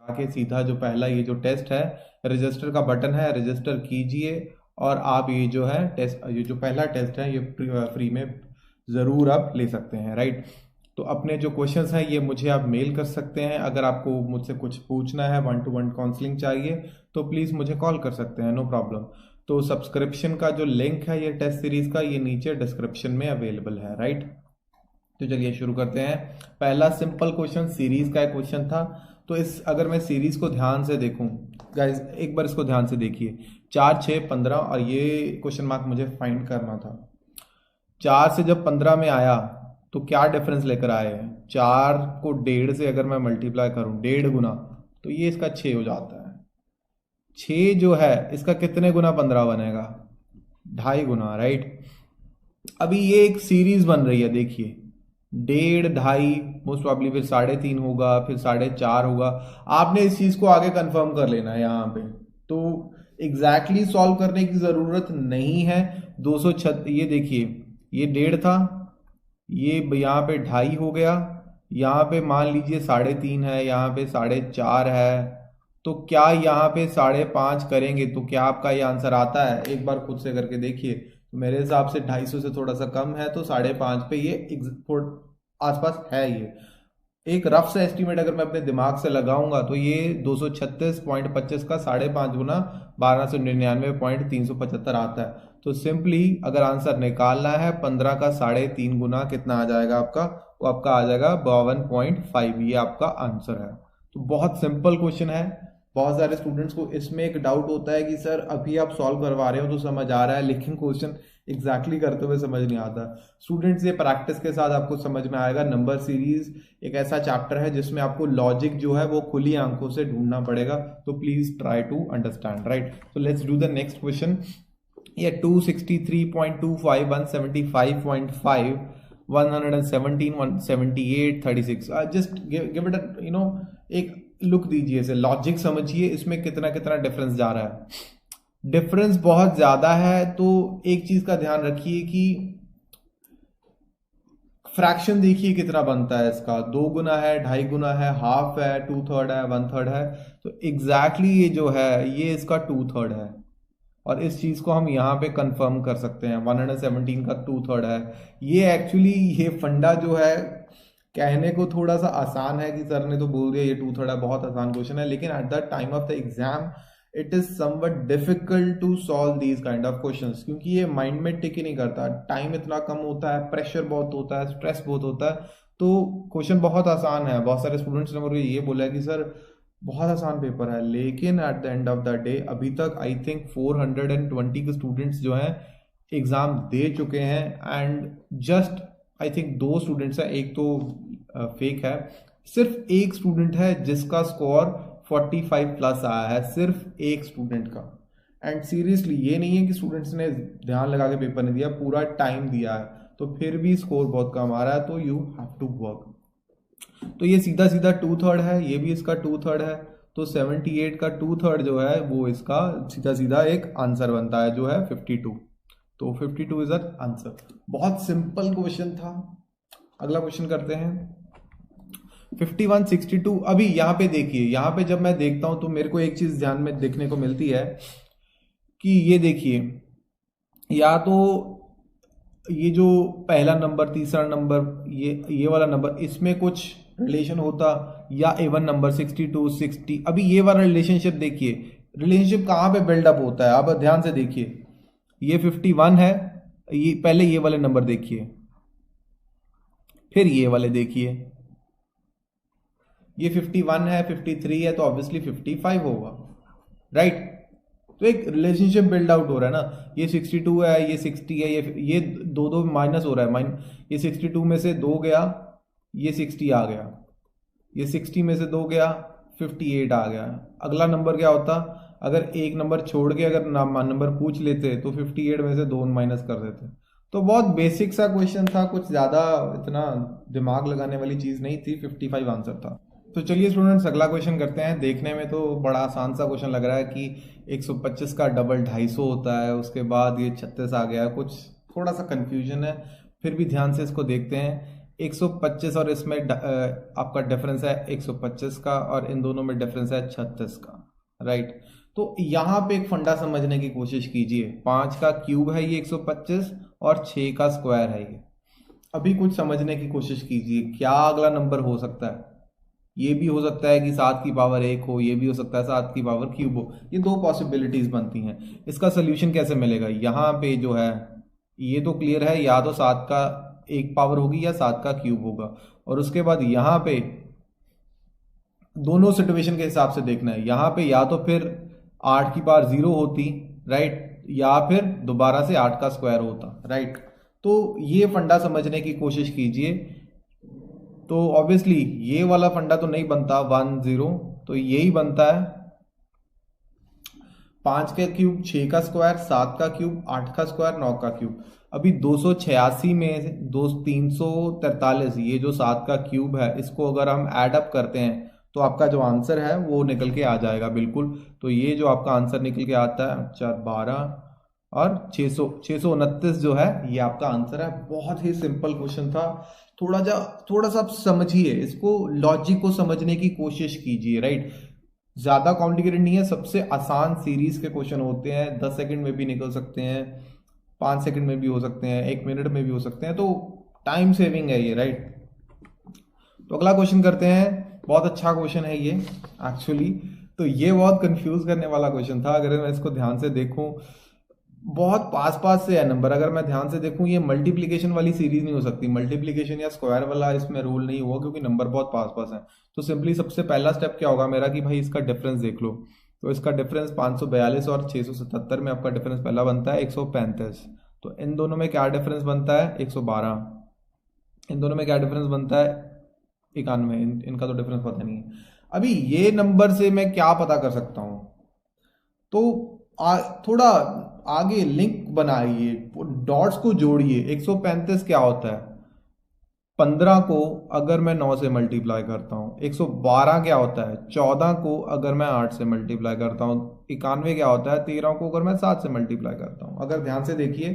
आके सीधा जो पहला ये जो टेस्ट है, रजिस्टर का बटन है, रजिस्टर कीजिए और आप ये जो है टेस्ट, ये जो पहला टेस्ट है ये फ्री में ज़रूर आप ले सकते हैं, राइट। तो अपने जो क्वेश्चंस हैं ये मुझे आप मेल कर सकते हैं। अगर आपको मुझसे कुछ पूछना है, 1-to-1 काउंसलिंग चाहिए, तो प्लीज़ मुझे कॉल कर सकते हैं, नो प्रॉब्लम। तो सब्सक्रिप्शन का जो लिंक है ये टेस्ट सीरीज़ का, ये नीचे डिस्क्रिप्शन में अवेलेबल है, राइट। तो चलिए शुरू करते हैं। पहला सिंपल क्वेश्चन सीरीज का एक क्वेश्चन था। तो इस अगर मैं सीरीज को ध्यान से देखूं, गाइस एक बार इसको ध्यान से देखिए, 4, 6, 15 और ये क्वेश्चन मार्क मुझे फाइंड करना था। 4 से जब 15 में आया तो क्या डिफरेंस लेकर आए हैं? 4 को 1.5 से अगर मैं मल्टीप्लाई करूं, 1.5 गुना, तो ये इसका 6 हो जाता है। 6 जो है इसका कितने गुना 15 बनेगा? 2.5 गुना, राइट। अभी ये एक सीरीज बन रही है, देखिए 1.5, 2.5, मोस्ट प्रॉब्ली फिर 3.5 होगा, फिर 4.5 होगा। आपने इस चीज को आगे कंफर्म कर लेना है यहाँ पे। तो एग्जैक्टली सॉल्व करने की जरूरत नहीं है। 206, ये देखिए ये 1.5 था, ये यहाँ पे 2.5 हो गया, यहाँ पे मान लीजिए 3.5 है, यहाँ पे 4.5 है। तो क्या यहाँ पे 5.5 करेंगे तो क्या आपका ये आंसर आता है? एक बार खुद से करके देखिए। तो मेरे हिसाब से 250 से थोड़ा सा कम है, तो 5.5 पे ये आसपास है। ये एक रफ सा एस्टीमेट अगर मैं अपने दिमाग से लगाऊंगा तो ये 236.25 का 5.5 गुना 1299.375 आता है। तो सिंपली अगर आंसर निकालना है 15 का 3.5 गुना कितना आ जाएगा आपका? वो आपका आ जाएगा 52.5। ये आपका आंसर है। तो बहुत सिंपल क्वेश्चन है। बहुत सारे स्टूडेंट्स को इसमें एक डाउट होता है कि सर अभी आप सॉल्व करवा रहे हो तो समझ आ रहा है, लेकिन क्वेश्चन एग्जैक्टली करते हुए समझ नहीं आता। स्टूडेंट्स ये प्रैक्टिस के साथ आपको समझ में आएगा। नंबर सीरीज एक ऐसा चैप्टर है जिसमें आपको लॉजिक जो है वो खुली आंखों से ढूंढना पड़ेगा। तो please try to understand, right. तो let's do the next question. ये 263.25, 175.5, 117, 178, 36। जस्ट गिव इट एक लुक दीजिए, इसे लॉजिक समझिए, इसमें कितना कितना डिफरेंस जा रहा है। डिफरेंस बहुत ज्यादा है। तो एक चीज का ध्यान रखिए कि फ्रैक्शन देखिए कितना बनता है इसका। 2 गुना है, 2.5 गुना है, हाफ है, 2/3 है, 1/3 है। तो एग्जैक्टली ये जो है ये इसका 2/3 है। और इस चीज को हम यहाँ पे कंफर्म कर सकते हैं। 117 का 2/3 है। ये एक्चुअली ये फंडा जो है कहने को थोड़ा सा आसान है कि सर ने तो बोल दिया ये 2/3 है, बहुत आसान क्वेश्चन है, लेकिन at the time of the exam it is somewhat difficult to solve these kind of questions, क्योंकि ये माइंड में टिक ही नहीं करता। टाइम इतना कम होता है, प्रेशर बहुत होता है, स्ट्रेस बहुत होता है। तो क्वेश्चन बहुत आसान है। बहुत सारे स्टूडेंट्स ने मुझे ये बोला है कि सर बहुत आसान पेपर है, लेकिन at the end of the day अभी तक आई थिंक 420 के स्टूडेंट्स जो हैं एग्जाम दे चुके हैं। And just I think 2 students हैं, एक तो फेक है। सिर्फ एक स्टूडेंट है जिसका स्कोर 45 प्लस आया है, सिर्फ एक स्टूडेंट का। एंड सीरियसली ये नहीं है कि स्टूडेंट्स ने ध्यान लगा के पेपर नहीं दिया, पूरा टाइम दिया है, तो फिर भी स्कोर बहुत कम आ रहा है। तो यू हैव टू वर्क। तो ये सीधा सीधा 2/3 है, ये भी इसका 2/3 है। तो 78 का 2/3 जो है वो इसका सीधा सीधा एक आंसर बनता है जो है 52। तो 52 इज अ आंसर। बहुत सिंपल क्वेश्चन था। अगला क्वेश्चन करते हैं। 51, 62। अभी यहाँ पे देखिए, यहाँ पे जब मैं देखता हूं तो मेरे को एक चीज ध्यान में देखने को मिलती है कि ये देखिए, या तो ये जो पहला नंबर, तीसरा नंबर, ये वाला नंबर, इसमें कुछ रिलेशन होता, या इवन नंबर 62, 60। अभी ये वाला रिलेशनशिप देखिए, रिलेशनशिप कहाँ पे बिल्डअप होता है? आप ध्यान से देखिए, ये 51 है, ये पहले ये वाले नंबर देखिए, फिर ये वाले देखिए, ये 51 है, 53 है, तो ऑब्वियसली 55 होगा, राइट। तो एक रिलेशनशिप बिल्ड आउट हो रहा है ना। ये 62 है, ये 60 है, ये दो दो माइनस हो रहा है। ये 62 में से 2 गया, ये 60 आ गया, ये 60 में से 2 गया, 58 आ गया। अगला नंबर क्या होता? अगर एक नंबर छोड़ के अगर नंबर पूछ लेते तो 58 में से 2 माइनस कर देते। तो बहुत बेसिक सा क्वेश्चन था, कुछ ज्यादा इतना दिमाग लगाने वाली चीज नहीं थी। 55 आंसर था। तो चलिए स्टूडेंट्स अगला क्वेश्चन करते हैं। देखने में तो बड़ा आसान सा क्वेश्चन लग रहा है कि 125 का डबल 250 होता है, उसके बाद ये 36 आ गया। कुछ थोड़ा सा कंफ्यूजन है, फिर भी ध्यान से इसको देखते हैं। 125 और इसमें आपका डिफरेंस है 125 का, और इन दोनों में डिफरेंस है 36 का, राइट। तो यहाँ पे एक फंडा समझने की कोशिश कीजिए, 5 का क्यूब है ये 125 और 6 का स्क्वायर है ये। अभी कुछ समझने की कोशिश कीजिए, क्या अगला नंबर हो सकता है। ये भी हो सकता है कि 7 की पावर 1 हो, ये भी हो सकता है 7 की पावर क्यूब हो। ये दो पॉसिबिलिटीज बनती हैं। इसका सोल्यूशन कैसे मिलेगा, यहाँ पे जो है ये तो क्लियर है, या तो 7 का 1 पावर होगी या 7 का क्यूब होगा। और उसके बाद यहाँ पे दोनों सिचुएशन के हिसाब से देखना है, यहाँ पे या तो फिर 8 की पावर 0 होती, राइट, या फिर दोबारा से 8 का स्क्वायर होता, राइट। तो ये फंडा समझने की कोशिश कीजिए। तो ऑब्वियसली ये वाला फंडा तो नहीं बनता 1 0, तो यही बनता है 5 का क्यूब 6 का स्क्वायर, 7 का क्यूब 8 का स्क्वायर, 9 का क्यूब। अभी 286 में 343, ये जो 7 का क्यूब है, इसको अगर हम ऐड अप करते हैं तो आपका जो आंसर है वो निकल के आ जाएगा बिल्कुल। तो ये जो आपका आंसर निकल के आता है 4 12 और 629 जो है ये आपका आंसर है। बहुत ही सिंपल क्वेश्चन था। थोड़ा सा आप समझिए इसको, लॉजिक को समझने की कोशिश कीजिए, राइट। ज्यादा कॉम्प्लिकेटेड नहीं है, सबसे आसान सीरीज के क्वेश्चन होते हैं। 10 सेकंड में भी निकल सकते हैं, 5 सेकंड में भी हो सकते हैं, 1 मिनट में भी हो सकते हैं। तो टाइम सेविंग है ये, राइट। तो अगला क्वेश्चन करते हैं। बहुत अच्छा क्वेश्चन है ये एक्चुअली। तो ये बहुत कंफ्यूज करने वाला क्वेश्चन था। अगर मैं इसको ध्यान से देखूं, बहुत पास पास से है नंबर। अगर मैं ध्यान से देखूं, ये मल्टीप्लिकेशन वाली सीरीज नहीं हो सकती, मल्टीप्लिकेशन या स्क्वायर वाला इसमें रूल नहीं हुआ, क्योंकि नंबर बहुत पास पास है। तो सिंपली सबसे पहला स्टेप क्या होगा मेरा कि भाई इसका डिफरेंस देख लो। तो इसका डिफरेंस 542 और 677 में आपका डिफरेंस पहला बनता है 135। तो इन दोनों में क्या डिफरेंस बनता है 112। इन दोनों में क्या डिफरेंस बनता है 91। इनका तो डिफरेंस पता नहीं है। अभी ये नंबर से मैं क्या पता कर सकता हूं, तो थोड़ा आगे लिंक बनाइए, डॉट्स को जोड़िए। 135 क्या होता है, 15 को अगर मैं 9 से मल्टीप्लाई करता हूं। 112 क्या होता है, 14 को अगर मैं 8 से मल्टीप्लाई करता हूं। 91 क्या होता है, 13 को अगर मैं 7 से मल्टीप्लाई करता हूं। अगर ध्यान से देखिए,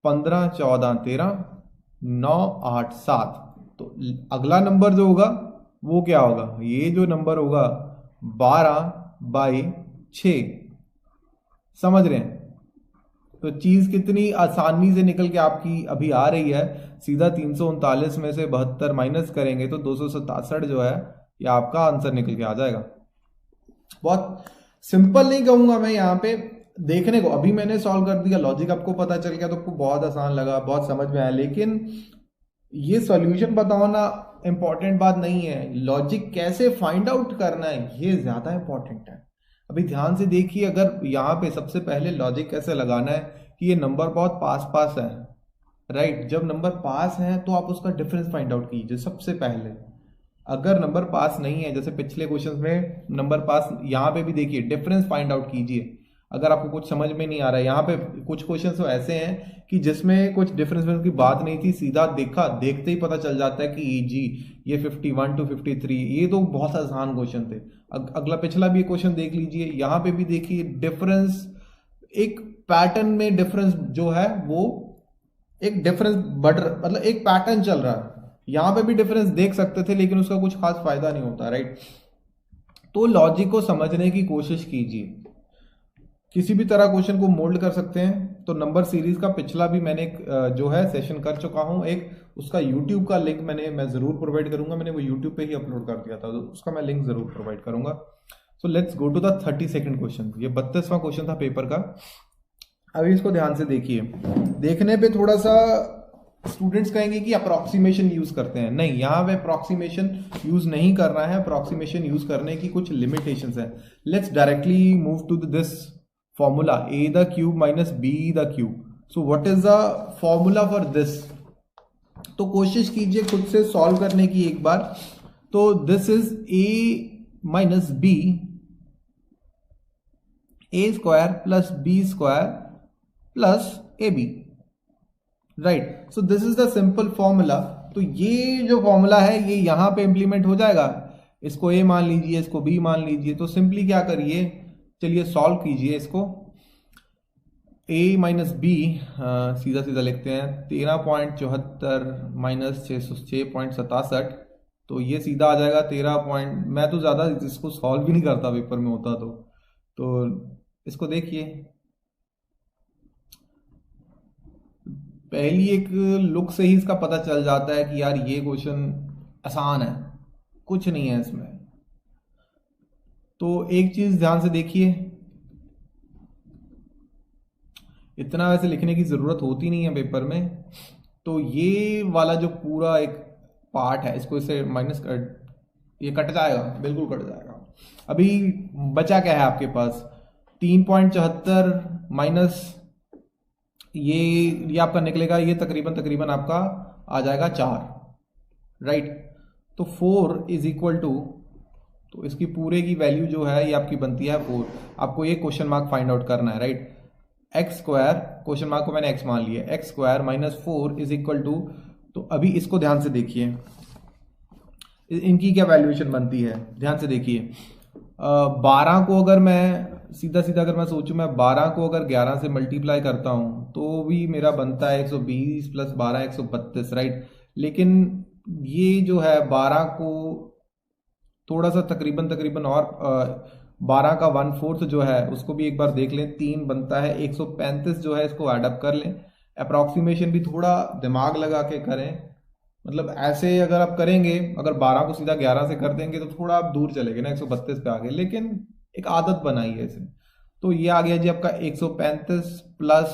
15 14 13 9 8 7, तो अगला नंबर जो होगा वो क्या होगा, ये जो नंबर होगा 12/6। समझ रहे हैं। तो चीज कितनी आसानी से निकल के आपकी अभी आ रही है। सीधा 339 में से 72 माइनस करेंगे तो 267 जो है ये आपका आंसर निकल के आ जाएगा। बहुत सिंपल नहीं कहूंगा मैं, यहाँ पे देखने को अभी मैंने सॉल्व कर दिया, लॉजिक आपको पता चल गया तो आपको बहुत आसान लगा, बहुत समझ में आया। लेकिन ये सॉल्यूशन बताओ ना इंपॉर्टेंट बात नहीं है, लॉजिक कैसे फाइंड आउट करना है ये ज्यादा इंपॉर्टेंट है। अभी ध्यान से देखिए, अगर यहाँ पे सबसे पहले लॉजिक कैसे लगाना है कि ये नंबर बहुत पास पास है, राइट। जब नंबर पास है तो आप उसका डिफरेंस फाइंड आउट कीजिए सबसे पहले। अगर नंबर पास नहीं है, जैसे पिछले क्वेश्चंस में नंबर पास, यहाँ पे भी देखिए डिफरेंस फाइंड आउट कीजिए। अगर आपको कुछ समझ में नहीं आ रहा है, यहाँ पे कुछ क्वेश्चंस तो ऐसे हैं कि जिसमें कुछ डिफरेंस की बात नहीं थी, सीधा देखा देखते ही पता चल जाता है कि जी ये 51 to 53, ये तो बहुत आसान क्वेश्चन थे। अगला पिछला भी क्वेश्चन देख लीजिए, यहाँ पे भी देखिए डिफरेंस, एक पैटर्न में डिफरेंस जो है वो एक डिफरेंस बढ़, मतलब एक पैटर्न चल रहा है। यहाँ पे भी डिफरेंस देख सकते थे लेकिन उसका कुछ खास फायदा नहीं होता, राइट। तो लॉजिक को समझने की कोशिश कीजिए। किसी भी तरह क्वेश्चन को मोल्ड कर सकते हैं। तो नंबर सीरीज का पिछला भी मैंने जो है सेशन कर चुका हूं एक, उसका यूट्यूब का लिंक मैं जरूर प्रोवाइड करूंगा। मैंने वो यूट्यूब पे ही अपलोड कर दिया था, तो उसका मैं लिंक जरूर प्रोवाइड करूंगा। So let's go to the 32nd question. ये 32वां क्वेश्चन था पेपर का। अभी इसको ध्यान से देखिए। देखने पे थोड़ा सा स्टूडेंट्स कहेंगे कि अप्रोक्सीमेशन यूज करते हैं, नहीं, यहाँ पे अप्रोक्सीमेशन यूज नहीं करना है। अप्रोक्सीमेशन यूज करने की कुछ लिमिटेशंस हैं। Let's directly move to this formula, a the cube minus b the cube. So what is the formula for this? तो कोशिश कीजिए खुद से सॉल्व करने की एक बार। तो this is a minus b, a square plus b square plus ab, right. So this is the simple formula. तो ये जो फॉर्मूला है ये यहां पे इंप्लीमेंट हो जाएगा। इसको a मान लीजिए, इसको b मान लीजिए। तो सिंपली क्या करिए, चलिए सॉल्व कीजिए इसको। a माइनस बी, सीधा सीधा लिखते हैं 13.74 माइनस 606.67, तो ये सीधा आ जाएगा 13 पॉइंट। मैं तो ज़्यादा इसको सॉल्व भी नहीं करता पेपर में होता तो इसको देखिए, पहली एक लुक से ही इसका पता चल जाता है कि यार ये क्वेश्चन आसान है, कुछ नहीं है इसमें। तो एक चीज ध्यान से देखिए, इतना वैसे लिखने की जरूरत होती नहीं है पेपर में। तो ये वाला जो पूरा एक पार्ट है, इसको इसे माइनस कर, ये कट जाएगा, बिल्कुल कट जाएगा। अभी बचा क्या है आपके पास, 3.74 माइनस ये आपका निकलेगा, ये तकरीबन तकरीबन आपका आ जाएगा 4, राइट। तो 4 इज इक्वल टू, तो इसकी पूरे की वैल्यू जो है ये आपकी बनती है 4। आपको ये क्वेश्चन मार्क फाइंड आउट करना है, right. X square, question mark को मैंने एक्स मान लिया, x square minus 4 is equal to, तो अभी इसको ध्यान से देखिए, इनकी क्या वैल्यूएशन बनती है, ध्यान से देखिए। 12 को अगर मैं सीधा सीधा अगर मैं सोचूं, मैं 12 को अगर 11 से मल्टीप्लाई करता हूं तो भी मेरा बनता है 120 प्लस 12 132, राइट। लेकिन ये जो है 12 को थोड़ा सा तकरीबन तकरीबन और 12 का 1/4 जो है उसको भी एक बार देख लें, 3 बनता है 135 जो है, इसको एडअप कर लें। अप्रॉक्सीमेशन भी थोड़ा दिमाग लगा के करें, मतलब ऐसे अगर आप करेंगे, अगर 12 को सीधा 11 से कर देंगे तो थोड़ा आप दूर चले गए ना, 132 पे आ गए, लेकिन एक आदत बनाई है इसे। तो ये आ गया जी आपका 135 प्लस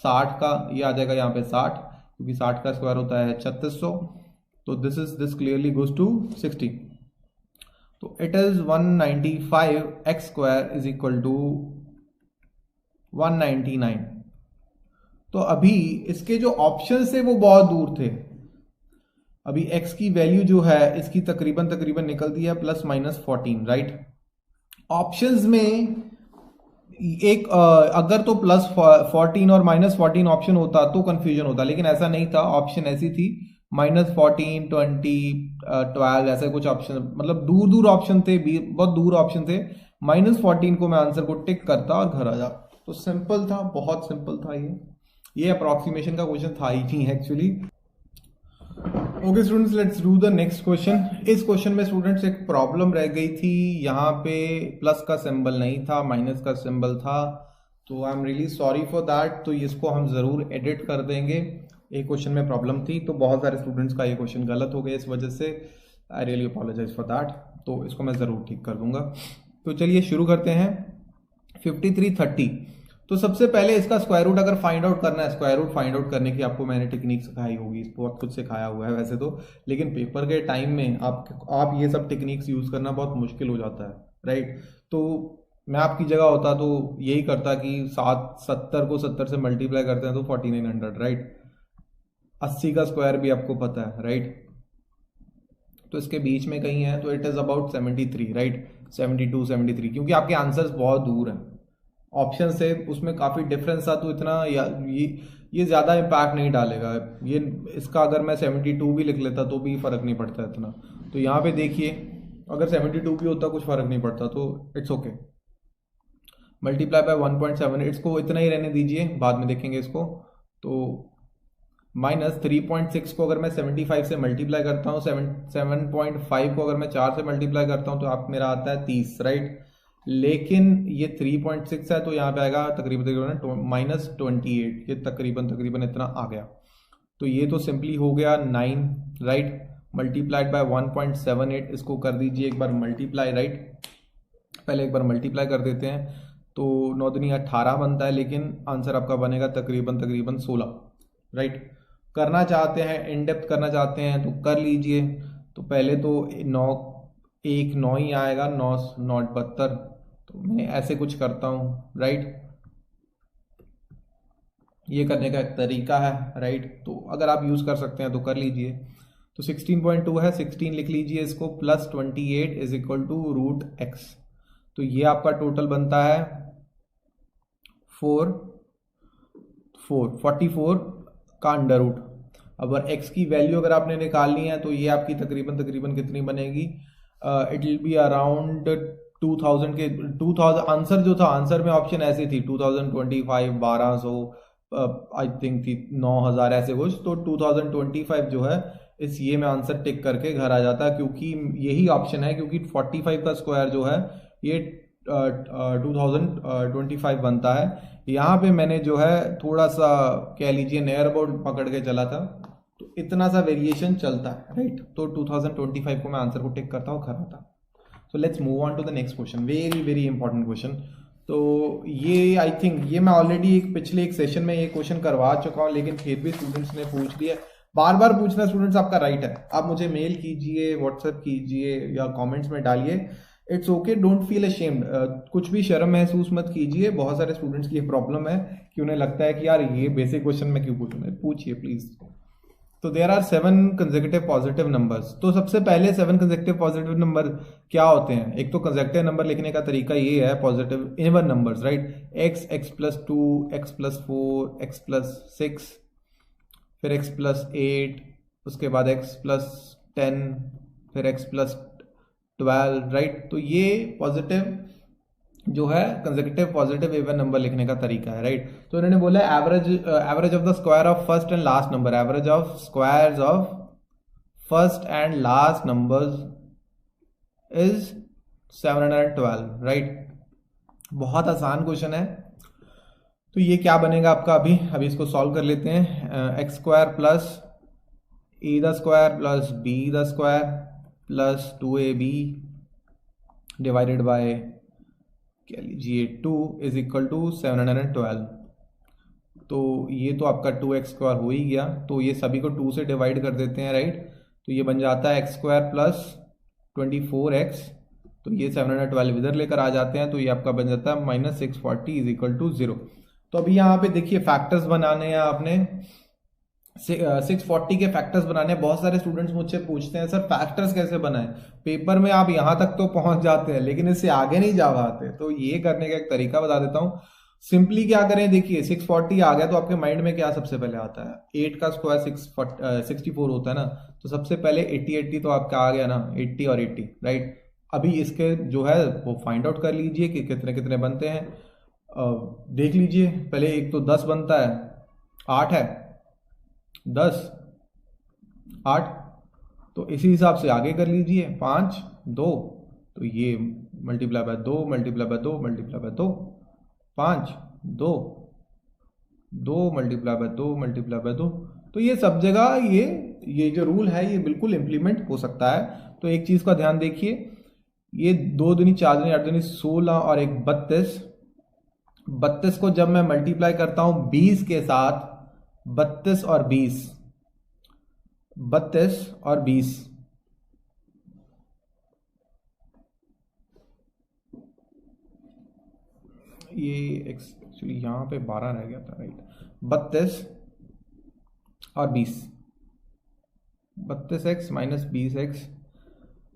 60 का, ये आ जाएगा यहाँ पे 60, क्योंकि 60 का स्क्वायर होता है 3600। तो दिस क्लियरली गोज टू 60। तो it is 195 x square is equal to 199। तो अभी इसके जो ऑप्शन थे वो बहुत दूर थे। अभी x की वैल्यू जो है इसकी तकरीबन तकरीबन निकलती है प्लस माइनस 14, राइट। ऑप्शंस में एक अगर तो प्लस 14 और माइनस 14 ऑप्शन होता तो कंफ्यूजन होता, लेकिन ऐसा नहीं था। ऑप्शन ऐसी थी -14, 20, 12, ऐसे कुछ ऑप्शन, मतलब दूर दूर ऑप्शन थे, बहुत दूर ऑप्शन थे। -14 को मैं आंसर को टिक करता और घर आ जा। तो सिंपल था, बहुत सिंपल था ये अप्रोक्सीमेशन का क्वेश्चन था ही नहीं actually. Okay students, let's do the next question. इस क्वेश्चन में स्टूडेंट्स एक प्रॉब्लम रह गई थी, यहाँ पे प्लस का सिंबल नहीं था, माइनस का सिंबल था। तो I am really sorry for that. तो इसको हम जरूर एडिट कर देंगे। एक क्वेश्चन में प्रॉब्लम थी, तो बहुत सारे स्टूडेंट्स का ये क्वेश्चन गलत हो गया, इस वजह से I really apologise for that. तो इसको मैं ज़रूर ठीक कर दूंगा। तो चलिए शुरू करते हैं। 5330, तो सबसे पहले इसका स्क्वायर रूट अगर फाइंड आउट करना है, स्क्वायर रूट फाइंड आउट करने की आपको मैंने टेक्निक सिखाई होगी, इसको बहुत कुछ सिखाया हुआ है वैसे तो, लेकिन पेपर के टाइम में आप ये सब टेक्निक्स यूज़ करना बहुत मुश्किल हो जाता है, राइट। तो मैं आपकी जगह होता तो यही करता कि 70 को 70 से मल्टीप्लाई करते हैं तो 4900, राइट। 80 का स्क्वायर भी आपको पता है, राइट। तो इसके बीच में कहीं है, तो इट इज़ अबाउट 73, राइट। 72, 73, क्योंकि आपके आंसर्स बहुत दूर हैं ऑप्शन से, उसमें काफ़ी डिफरेंस था। तो इतना ये ज़्यादा इम्पैक्ट नहीं डालेगा ये, इसका अगर मैं 72 भी लिख लेता तो भी फ़र्क नहीं पड़ता इतना। तो यहाँ पे देखिए, अगर 72 भी होता कुछ फ़र्क नहीं पड़ता, तो इट्स ओके। मल्टीप्लाई बाय 1.7, इसको इतना ही रहने दीजिए, बाद में देखेंगे इसको। तो माइनस 3.6 को अगर मैं 75 से मल्टीप्लाई करता हूँ, 7.5 को अगर मैं 4 से मल्टीप्लाई करता हूँ तो आप मेरा आता है 30, राइट। लेकिन ये 3.6 है, तो यहाँ पे आएगा तकरीबन तकरीबन -28, ये तकरीबन तकरीबन इतना आ गया। तो ये तो सिंपली हो गया 9, राइट, मल्टीप्लाइड बाय 1.78। इसको कर दीजिए एक बार मल्टीप्लाई, राइट। पहले एक बार मल्टीप्लाई कर देते हैं, तो 9 दूनी 18 बनता है, लेकिन आंसर आपका बनेगा तकरीबन तकरीबन 16, राइट। करना चाहते हैं, इन डेप्थ करना चाहते हैं तो कर लीजिए। तो पहले तो 9 ही आएगा, 9 72। तो मैं ऐसे कुछ करता हूँ, राइट। ये करने का एक तरीका है, राइट। तो अगर आप यूज़ कर सकते हैं तो कर लीजिए। तो 16.2 है, 16 लिख लीजिए इसको, plus 28 is equal to √x। तो ये आपका टोटल बनता है 44 का अंडर रूट। अगर x की वैल्यू अगर आपने निकालनी है तो ये आपकी तकरीबन तकरीबन कितनी बनेगी, इट विल बी अराउंड 2000 के 2000 आंसर जो था, आंसर में ऑप्शन ऐसी थी 2025 1200 आई थिंक थी 9000 ऐसे कुछ। तो 2025 जो है इस ये में आंसर टिक करके घर आ जाता है, क्योंकि यही ऑप्शन है, क्योंकि 45 का स्क्वायर जो है ये 2025 बनता है। यहाँ पे मैंने जो है थोड़ा सा कह लीजिए नियर अबाउट पकड़ के चला था, तो इतना सा वेरिएशन चलता है, राइट। तो 2025 को मैं आंसर को टिक करता हूँ, घर आता। So let's move on to the next question, very very important question. तो ये आई थिंक ये मैं ऑलरेडी पिछले एक सेशन में ये क्वेश्चन करवा चुका हूँ, लेकिन फिर भी स्टूडेंट्स ने पूछ लिया। बार बार पूछना स्टूडेंट्स आपका राइट है, आप मुझे मेल कीजिए, व्हाट्सएप कीजिए या कमेंट्स में डालिए, it's okay, don't feel ashamed. कुछ भी शर्म महसूस मत कीजिए। बहुत सारे स्टूडेंट्स की ये प्रॉब्लम है कि उन्हें लगता है कि यार ये बेसिक क्वेश्चन मैं क्यों पूछूं, पूछिए प्लीज। तो there are 7 consecutive positive numbers. तो सबसे पहले 7 कंसेक्यूटिव पॉजिटिव नंबर क्या होते हैं? एक तो कंसेक्यूटिव नंबर लिखने का तरीका ये है, positive even numbers, right. X, x plus 2, x plus 4, x plus 6, फिर एक्स प्लस 8, उसके बाद एक्स प्लस 10, फिर एक्स प्लस 12, राइट। तो ये पॉजिटिव जो है कंसेक्यूटिव पॉजिटिव इवन नंबर लिखने का तरीका है, राइट। तो इन्होंने बोला average of the square of first and last number, average of squares of first and last numbers is 712, right. बहुत आसान क्वेश्चन है। तो ये क्या बनेगा आपका, अभी इसको सॉल्व कर लेते हैं। X square plus A the square plus be the square plus 2ab divided by कह लीजिए 2 इज इक्वल टू 712। तो ये तो आपका 2x स्क्वायर हो ही गया, तो ये सभी को 2 से डिवाइड कर देते हैं, राइट। तो ये बन जाता है एक्स स्क्वायर प्लस 24x, तो ये 712 इधर लेकर आ जाते हैं, तो ये आपका बन जाता है -640 इज इक्वल टू 0। तो अभी यहाँ पे देखिए फैक्टर्स बनाने हैं आपने, 640 के फैक्टर्स बनाने। बहुत सारे स्टूडेंट्स मुझसे पूछते हैं सर फैक्टर्स कैसे बनाएं। पेपर में आप यहां तक तो पहुंच जाते हैं, लेकिन इससे आगे नहीं जा पाते। तो ये करने का एक तरीका बता देता हूं। सिंपली क्या करें, देखिए 640 आ गया तो आपके माइंड में क्या सबसे पहले आता है? 8 का स्क्वायर 64 होता है ना, तो सबसे पहले 80 तो आपका आ गया ना, 80 और 80, राइट। अभी इसके जो है वो फाइंड आउट कर लीजिए कि कितने कितने बनते हैं। देख लीजिए, पहले एक तो 10 बनता है, 8 है, 10, 8, तो इसी हिसाब से आगे कर लीजिए, 5, 2, तो ये multiply by 2 multiply by 2 multiply by 2, 5, 2, 2 multiply by 2 multiply by 2। तो ये सब जगह ये जो रूल है ये बिल्कुल इंप्लीमेंट हो सकता है। तो एक चीज का ध्यान देखिए, ये 2 दूनी 4 दूनी 8 दूनी 16 और एक 32, 32 को जब मैं मल्टीप्लाई करता हूं 20 के साथ, 32 और 20, 32 और 20, ये एक्चुअली यहां पे 12 रह गया था, राइट। 32 और 20, 32x माइनस 20x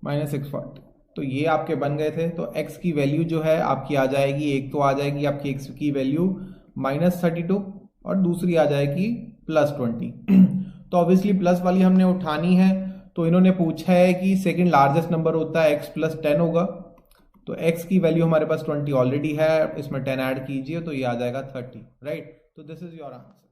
माइनस 640, तो ये आपके बन गए थे। तो x की वैल्यू जो है आपकी आ जाएगी, एक तो आ जाएगी आपकी x की वैल्यू -32 और दूसरी आ जाएगी +20। तो ऑब्वियसली प्लस वाली हमने उठानी है, तो इन्होंने पूछा है कि सेकंड लार्जेस्ट नंबर होता है x + 10 होगा। तो x की वैल्यू हमारे पास 20 ऑलरेडी है, इसमें 10 ऐड कीजिए तो ये आ जाएगा 30, राइट। तो दिस इज योर आंसर।